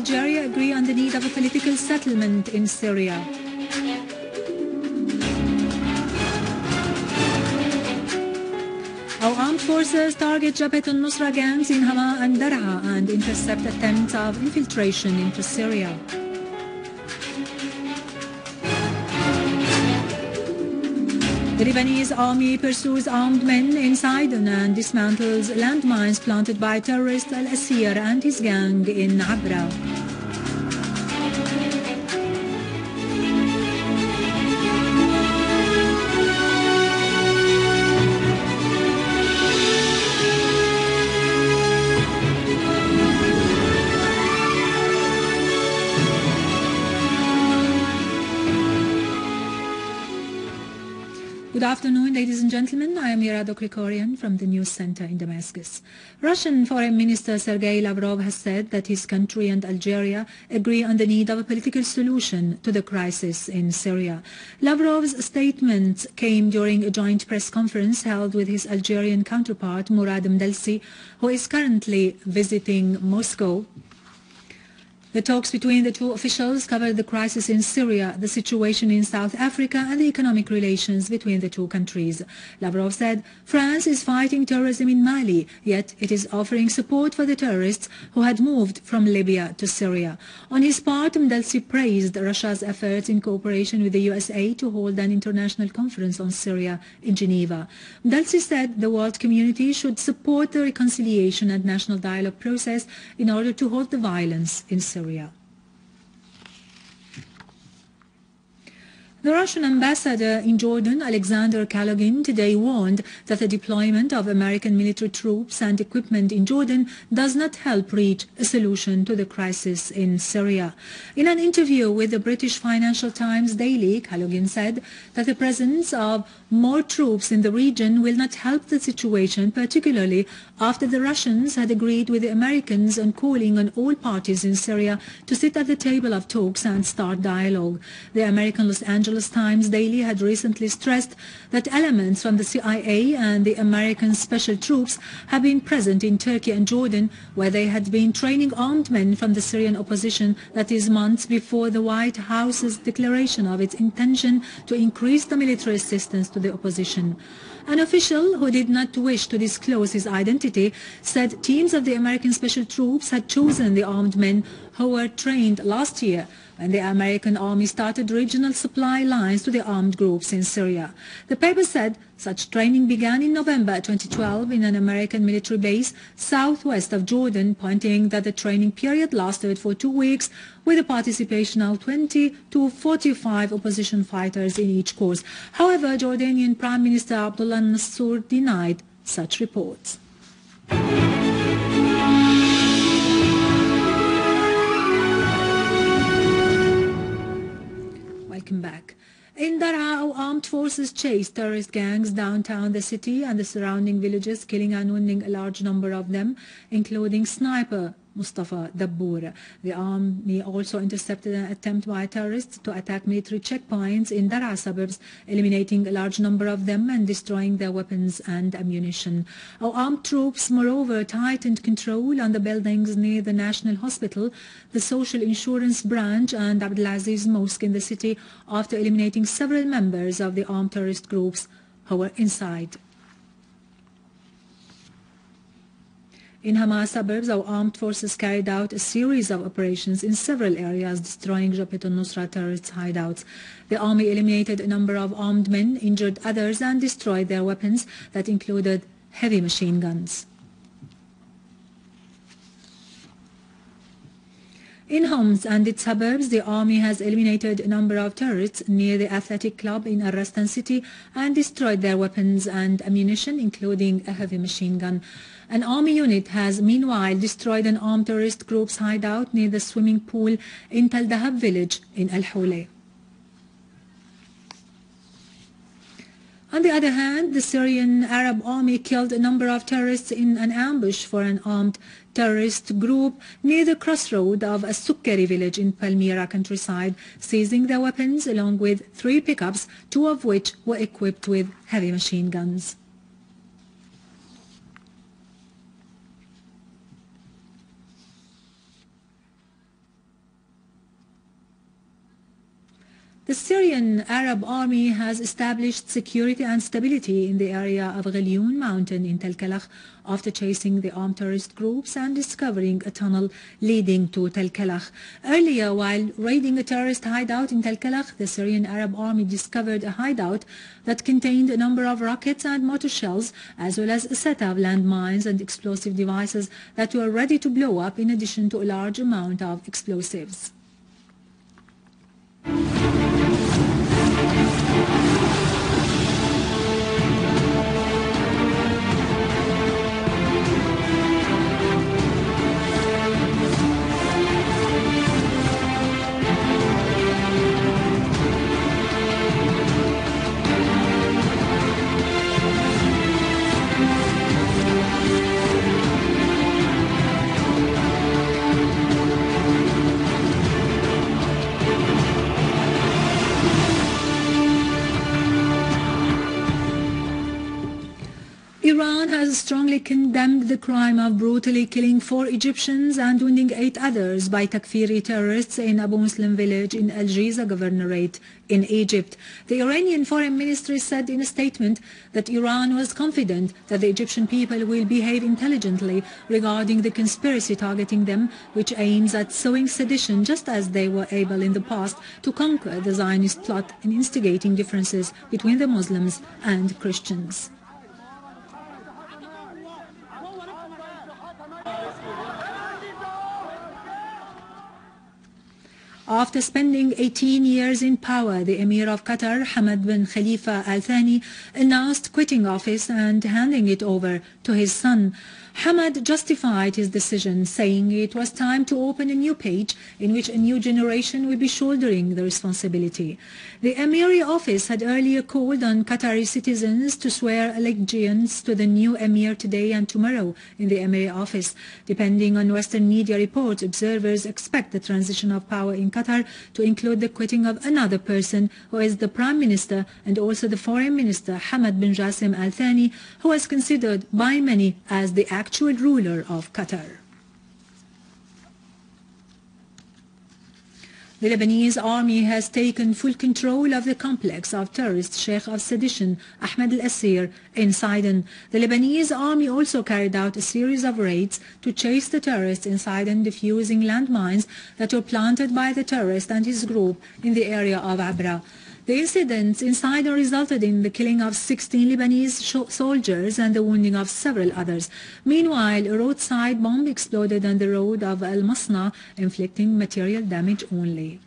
Algeria agree on the need of a political settlement in Syria. Our armed forces target Jabhat al-Nusra gangs in Hama and Dar'a and intercept attempts of infiltration into Syria. The Lebanese Army pursues armed men in Sidon and dismantles landmines planted by terrorist al-Asir and his gang in Abra. Good afternoon, ladies and gentlemen. I am Irado Krikorian from the News Center in Damascus. Russian Foreign Minister Sergei Lavrov has said that his country and Algeria agree on the need of a political solution to the crisis in Syria. Lavrov's statement came during a joint press conference held with his Algerian counterpart Mourad Mdelsi, who is currently visiting Moscow. The talks between the two officials covered the crisis in Syria, the situation in South Africa, and the economic relations between the two countries. Lavrov said, France is fighting terrorism in Mali, yet it is offering support for the terrorists who had moved from Libya to Syria. On his part, Mdelsi praised Russia's efforts in cooperation with the USA to hold an international conference on Syria in Geneva. Mdelsi said the world community should support the reconciliation and national dialogue process in order to halt the violence in Syria. The Russian ambassador in Jordan, Alexander Kalugin, today warned that the deployment of American military troops and equipment in Jordan does not help reach a solution to the crisis in Syria. In an interview with the British Financial Times Daily, Kalugin said that the presence of more troops in the region will not help the situation, particularly after the Russians had agreed with the Americans on calling on all parties in Syria to sit at the table of talks and start dialogue. The American Los Angeles Times Daily had recently stressed that elements from the CIA and the American special troops have been present in Turkey and Jordan, where they had been training armed men from the Syrian opposition, that is months before the White House's declaration of its intention to increase the military assistance to the opposition. An official who did not wish to disclose his identity said teams of the American special troops had chosen the armed men who were trained last year when the American army started regional supply lines to the armed groups in Syria. The paper said such training began in November 2012 in an American military base southwest of Jordan, pointing that the training period lasted for 2 weeks with the participation of 20 to 45 opposition fighters in each course. However, Jordanian Prime Minister al-Nusra denied such reports. Welcome back. In Dar'a, armed forces chased terrorist gangs downtown the city and the surrounding villages, killing and wounding a large number of them, including sniper Mustafa Dabbour. The army also intercepted an attempt by terrorists to attack military checkpoints in Dar'a suburbs, eliminating a large number of them and destroying their weapons and ammunition. Our armed troops, moreover, tightened control on the buildings near the National Hospital, the Social Insurance Branch, and Abdulaziz Mosque in the city after eliminating several members of the armed terrorist groups who were inside. In Hama suburbs, our armed forces carried out a series of operations in several areas, destroying Jabhat al-Nusra terrorists' hideouts. The army eliminated a number of armed men, injured others, and destroyed their weapons that included heavy machine guns. In Homs and its suburbs, the army has eliminated a number of terrorists near the athletic club in Arrestan city and destroyed their weapons and ammunition, including a heavy machine gun. An army unit has meanwhile destroyed an armed terrorist group's hideout near the swimming pool in Tal Dahab village in Al-Hule. On the other hand, the Syrian Arab army killed a number of terrorists in an ambush for an armed terrorist group near the crossroad of al-Sukkari village in Palmyra countryside, seizing their weapons along with 3 pickups, 2 of which were equipped with heavy machine guns. The Syrian Arab Army has established security and stability in the area of Ghalioun Mountain in Tel Kalakh after chasing the armed terrorist groups and discovering a tunnel leading to Tel Kalakh. Earlier, while raiding a terrorist hideout in Tel Kalakh, the Syrian Arab Army discovered a hideout that contained a number of rockets and mortar shells, as well as a set of landmines and explosive devices that were ready to blow up, in addition to a large amount of explosives. Iran has strongly condemned the crime of brutally killing 4 Egyptians and wounding 8 others by Takfiri terrorists in Abu Muslim village in Al-Giza Governorate in Egypt. The Iranian Foreign Ministry said in a statement that Iran was confident that the Egyptian people will behave intelligently regarding the conspiracy targeting them, which aims at sowing sedition just as they were able in the past to conquer the Zionist plot in instigating differences between the Muslims and Christians. After spending 18 years in power, the Emir of Qatar, Hamad bin Khalifa Al Thani, announced quitting office and handing it over to his son. Hamad justified his decision, saying it was time to open a new page in which a new generation will be shouldering the responsibility. The Emiri office had earlier called on Qatari citizens to swear allegiance to the new Emir today and tomorrow in the Emiri office. Depending on Western media reports, observers expect the transition of power in Qatar to include the quitting of another person, who is the Prime Minister and also the Foreign Minister, Hamad bin Jassim Al Thani, who is considered by many as the actual ruler of Qatar. The Lebanese Army has taken full control of the complex of terrorist Sheikh of Sedition, al-Asir, in Sidon. The Lebanese Army also carried out a series of raids to chase the terrorists in Sidon, defusing landmines that were planted by the terrorist and his group in the area of Abra. The incidents in Sidon resulted in the killing of 16 Lebanese soldiers and the wounding of several others. Meanwhile, a roadside bomb exploded on the road of al-Masna, inflicting material damage only.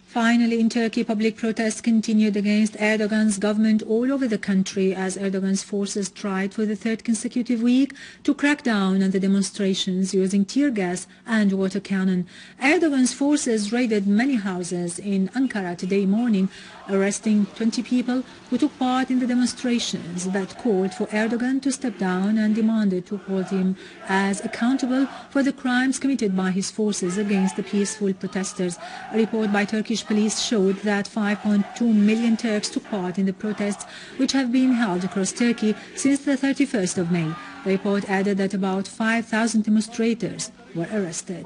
Finally, in Turkey, public protests continued against Erdogan's government all over the country as Erdogan's forces tried for the 3rd consecutive week to crack down on the demonstrations using tear gas and water cannon. Erdogan's forces raided many houses in Ankara today morning, arresting 20 people who took part in the demonstrations that called for Erdogan to step down and demanded to hold him as accountable for the crimes committed by his forces against the peaceful protesters. A report by Turkish police showed that 5.2 million Turks took part in the protests, which have been held across Turkey since the 31st of May. The report added that about 5,000 demonstrators were arrested.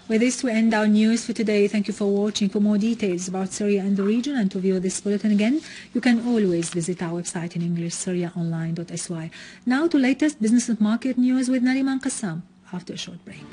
With this, we end our news for today. Thank you for watching. For more details about Syria and the region and to view this bulletin again, you can always visit our website in English, syriaonline.sy. Now to latest business and market news with Nariman Qassam after a short break.